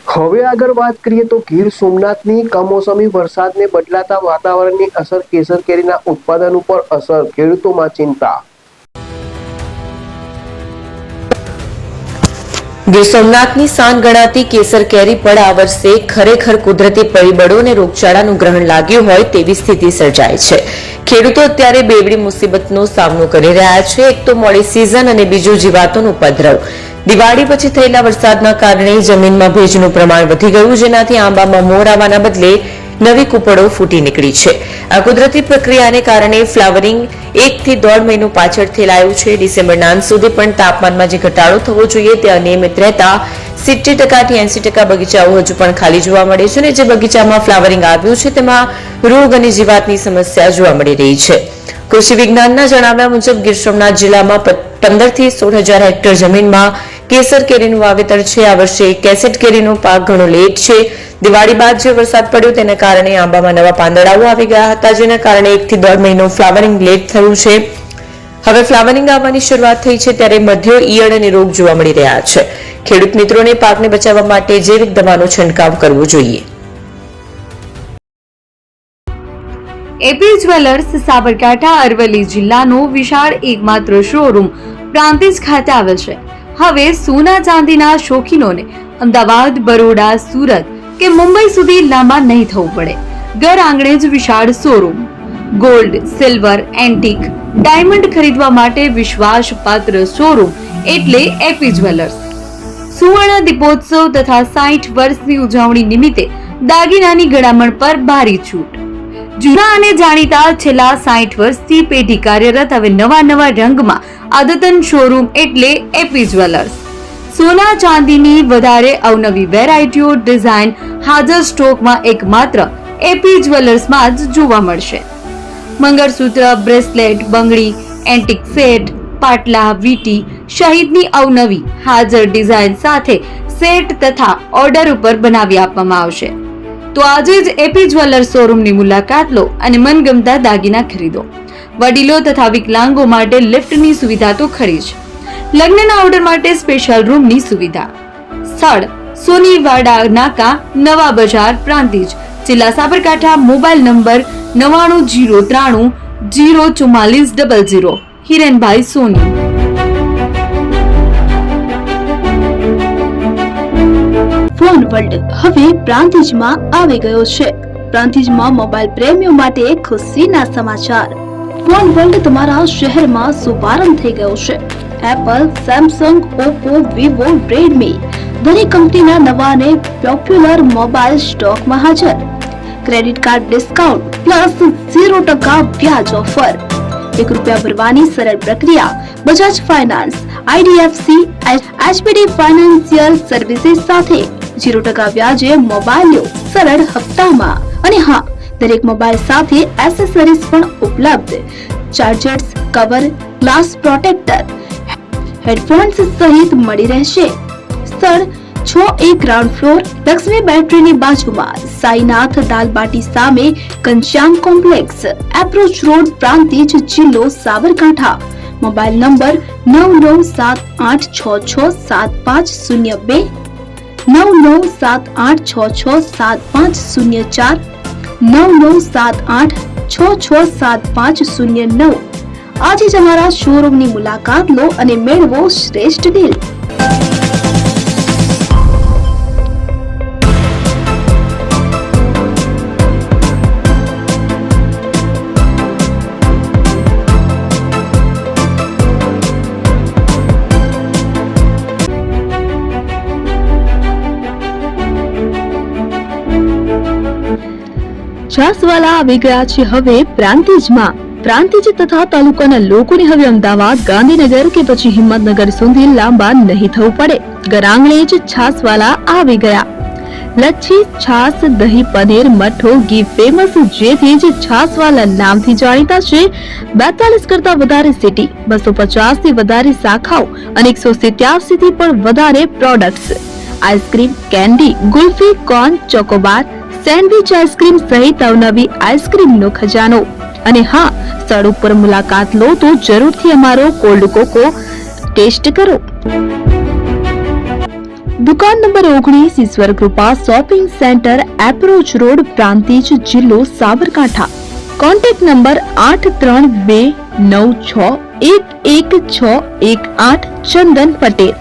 હવે આગળ વાત કરીએ તો ગીર સોમનાથની કમોસમી વરસાદને બદલાતા વાતાવરણની અસર કેસર કેરીના ઉત્પાદન ઉપર અસર, ખેડૂતોમાં ચિંતા। ગીર સોમનાથની શાન ગણાતી કેસર કેરી પર આ વર્ષે ખરેખર કુદરતી પરિબળો અને રોગચાળાનું ગ્રહણ લાગ્યું હોય તેવી સ્થિતિ સર્જાય છે। ખેડૂતો અત્યારે બેવડી મુસીબતનો સામનો કરી રહ્યા છે। એક તો મોડી સિઝન અને બીજું જીવાતોનો ઉપદ્રવ। દિવાળી પછી થયેલા વરસાદના કારણે જમીનમાં ભેજનું પ્રમાણ વધી ગયું, જેનાથી આંબામાં મોર આવવાના બદલે નવી કૂપળો ફૂટી નીકળી છે। આ કુદરતી પ્રક્રિયાને કારણે ફ્લાવરિંગ 1 થી 1.5 મહિનો પાછળ થયેલાયું છે। ડિસેમ્બરના અંત સુધી પણ તાપમાનમાં જે ઘટાડો થવો જોઈએ તે અનિયમિત રહેતા 70% થી 80% બગીચાઓ હજુ પણ ખાલી જોવા મળે છે, અને જે બગીચામાં ફ્લાવરિંગ આવ્યું છે તેમાં રોગ અને જીવાતની સમસ્યા જોવા મળી રહી છે। કૃષિ વિજ્ઞાનના જણાવ્યા મુજબ ગીર સોમનાથ જિલ્લામાં 15 થી 16,000 હેક્ટર જમીનમાં કેસર કેરીનું વાવેતર છે। આ વર્ષે કેસેટ કેરીનો પાક ઘણો લેટ છે। દિવાળી બાદ જે વરસાદ પડ્યો તેના કારણે આંબામાં નવા પાંદડાઓ આવી ગયા હતા, જેના કારણે 1 થી 1.5 મહિનો ફ્લાવરિંગ લેટ થયું છે। હવે ફ્લાવરિંગ આવવાની શરૂઆત થઈ છે ત્યારે મધ્યો, ઈયળ અને રોગ જોવા મળી રહ્યા છે। ખેડૂત મિત્રોને પાકને બચાવવા માટે જૈવિક દવાનો છંટકાવ કરવો જોઈએ। એપી જ્વેલર્સ સાબરકાંઠા અરવલ્લી જિલ્લાનો વિશાળ એકમાત્ર શોરૂમ પ્રાંતિજ ખાતે આવેલ છે। હવે સોના ચાંદીના શોખીનોને અમદાવાદ, બરોડા, સુરત કે મુંબઈ સુધી લાંબા નહીં થવું પડે। ઘર આંગણે જ વિશાળ showroom. Gold, silver, antique, diamond ખરીદવા માટે વિશ્વાસપાત્ર શોરૂમ એટલે એપી જ્વેલર્સ। સુવર્ણ દીપોત્સવ તથા 60 વર્ષની ઉજવણી નિમિત્તે દાગીનાની ગળામણ પર ભારી છૂટ। જૂના અને જાણીતા છેલ્લા 60 વર્ષથી પેઢી કાર્યરત હવે નવા રંગમાં અદ્યતન શોરૂમ એટલે એપી જ્વેલર્સ। સોના ચાંદીની વધારે અવનવી વેરાયટીઓ, ડિઝાઇન હાજર સ્ટોકમાં એકમાત્ર એપી જ્વેલર્સમાં જ જોવા મળશે। મંગળસૂત્ર, બ્રેસલેટ, બંગડી, એન્ટિક સેટ, પાટલા, વીટી સહિતની અવનવી હાજર ડિઝાઇન સાથે સેટ તથા ઓર્ડર ઉપર બનાવી આપવામાં આવશે। તો આજે જ એપી જ્વેલર્સ શોરૂમની મુલાકાત લો અને મનગમતા દાગીના ખરીદો। વડીલો તથા વિકલાંગો માટે લિફ્ટની સુવિધા તો ખરી જ, લગ્નના ઓર્ડર માટે સ્પેશિયલ રૂમની સુવિધા। સ્થળ સોનીવાડા નાકા, નવા બજાર, પ્રાંતિજ, જિલ્લા Sabarkantha. Mobile number 9903 04400। Hirenbhai Soni. Phone world હવે પ્રાંતિજમાં આવી ગયો છે। પ્રાંતિજમાં મોબાઈલ પ્રેમીઓ માટે ખુશીના સમાચાર। ફોન વર્લ્ડ તમારા શહેરમાં શુભારંભ થઈ ગયો છે। Apple, Samsung, Oppo, Vivo, Redmi દરેક કંપનીના નવા અને પોપ્યુલર મોબાઈલ સ્ટોકમાં હાજર। ક્રેડિટ કાર્ડ ડિસ્કાઉન્ટ પ્લસ 0% વ્યાજ ઓફર। ₹1 ભરવાની સરળ પ્રક્રિયા। Bajaj finance, IDFC, HPD financial services સાથે 0% વ્યાજે મોબાઈલ લો સરળ હપ્તામાં। અને હા, દરેક મોબાઈલ સાથે એસેસરીઝ પણ ઉપલબ્ધ। Chargers, cover, glass protractor, headphones સહિત મળી રહેશે। સ્થળ 6A ગ્રાઉન્ડ ફ્લોર, લક્ષ્મી બેટરીની બાજુમાં, સાઈનાથ દાલબાટી સામે, Ghanshyam complex, approach road, Prantij, જિલ્લો સાબરકાંઠા। Mobile number 9978667502, 9978667504, 9978667509। આજે જ અમારા શોરૂમની મુલાકાત લો અને મેળવો શ્રેષ્ઠ ડીલ। છાસવાલા આવી ગયા છે હવે પ્રાંતિજમાં। પ્રાંતિજ તથા તાલુકાના લોકોને હવે અમદાવાદ, ગાંધીનગર કે પછી હિંમતનગર સુધી લાંબા નહીં થવું પડે। ઘર આંગણે જ છાસવાલા આવી ગયા। લચ્છી, છાસ, દહીં, પનીર, મઠો, ઘી ફેમસ, જેથી જ છાસવાલા નામથી જાણીતા છે। 42 કરતા વધારે સિટી, 250 થી વધારે શાખાઓ અને 187 થી પણ વધારે products. Ice cream, candy, kulfi, corn, Chocobar, sandwich ice cream સહિત અવનવી આઈસ્ક્રીમનો ખજાનો। અને હા, સ્થળ ઉપર મુલાકાત લો તો જરૂરથી અમારો કોલ્ડ કોકો ટેસ્ટ કરો। દુકાન number 19 Ishwar Krupa shopping center approach road Prantij જિલ્લો સાબરકાંઠા કોન્ટેક્ટ નંબર 8329611618 ચંદન પટેલ।